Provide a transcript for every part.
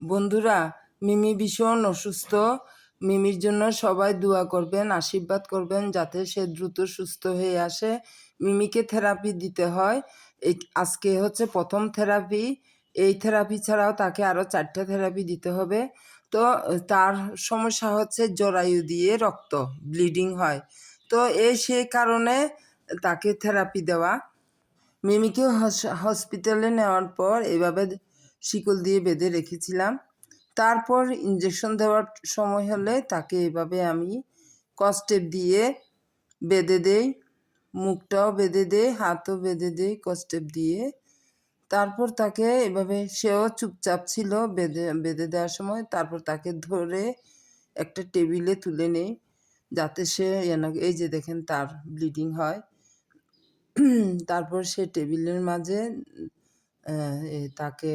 বন্ধুরা, মিমি ভীষণ অসুস্থ। মিমির জন্য সবাই দোয়া করবেন, আশীর্বাদ করবেন যাতে সে দ্রুত সুস্থ হয়ে আসে। মিমিকে থেরাপি দিতে হয়। আজকে হচ্ছে প্রথম থেরাপি। এই থেরাপি ছাড়াও তাকে আরও 4টা থেরাপি দিতে হবে। তো তার সমস্যা হচ্ছে জরায়ু দিয়ে রক্ত ব্লিডিং হয়। তো সেই কারণে তাকে থেরাপি দেওয়া। মিমিকে হসপিটালে নেওয়ার পর এভাবে শিকল দিয়ে বেঁধে রেখেছিলাম। তারপর ইঞ্জেকশন দেওয়ার সময় হলে তাকে এভাবে আমি কস্টেপ দিয়ে বেঁধে দেই, মুখটাও বেঁধে দেই, হাতও বেঁধে দেই কস্টেপ দিয়ে। তারপর তাকে এভাবে, সেও চুপচাপ ছিল বেঁধে বেঁধে দেওয়ার সময়। তারপর তাকে ধরে একটা টেবিলে তুলে নেই যাতে সে এই যে দেখেন তার ব্লিডিং হয়। তারপর সে টেবিলের মাঝে তাকে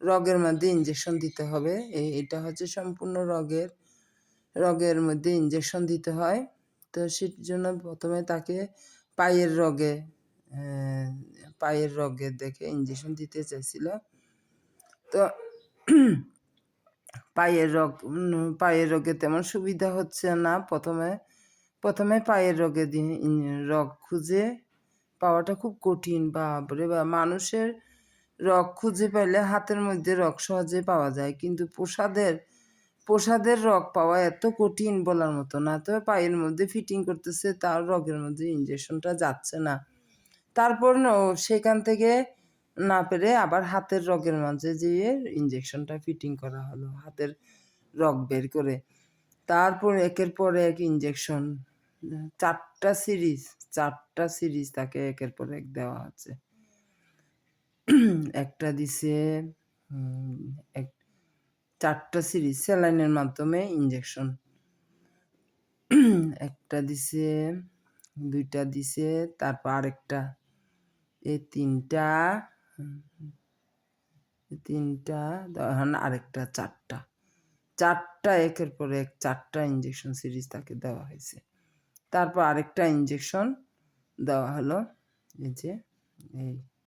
রগের মধ্যে ইঞ্জেকশন দিতে হবে। এটা হচ্ছে সম্পূর্ণ রগের মধ্যে ইঞ্জেকশন দিতে হয়। তো সের জন্য প্রথমে তাকে পায়ের রগে দেখে ইঞ্জেকশন দিতে চাইছিল। তো পায়ের রগে তেমন সুবিধা হচ্ছে না। প্রথমে পায়ের রগে রগ খুঁজে পাওয়াটা খুব কঠিন। বাপরে বা, মানুষের রগ খুঁজে পাইলে হাতের মধ্যে রগ সহজে পাওয়া যায়, কিন্তু পোষাদের রগ পাওয়া এত কঠিন বলার মতো না। তবে পায়ের মধ্যে ফিটিং করতেছে, তার রগের মধ্যে ইঞ্জেকশনটা যাচ্ছে না। তারপর সেখান থেকে না পেরে আবার হাতের রগের মাঝে যেয়ে ইঞ্জেকশনটা ফিটিং করা হলো, হাতের রগ বের করে। তারপর একের পর এক ইঞ্জেকশন, 4টা সিরিজ তাকে একের পর এক দেওয়া হচ্ছে। একটা দিছে 4টা সিরিজ স্যালাইনের মাধ্যমে ইঞ্জেকশন, একটা দিছে, 2টা দিছে, তারপর আরেকটা, এই 3টা আরেকটা, 4টা একের পর এক 4টা ইঞ্জেকশন সিরিজ তাকে দেওয়া হয়েছে। তারপর আরেকটা ইঞ্জেকশন দেওয়া হলো, এই যে এই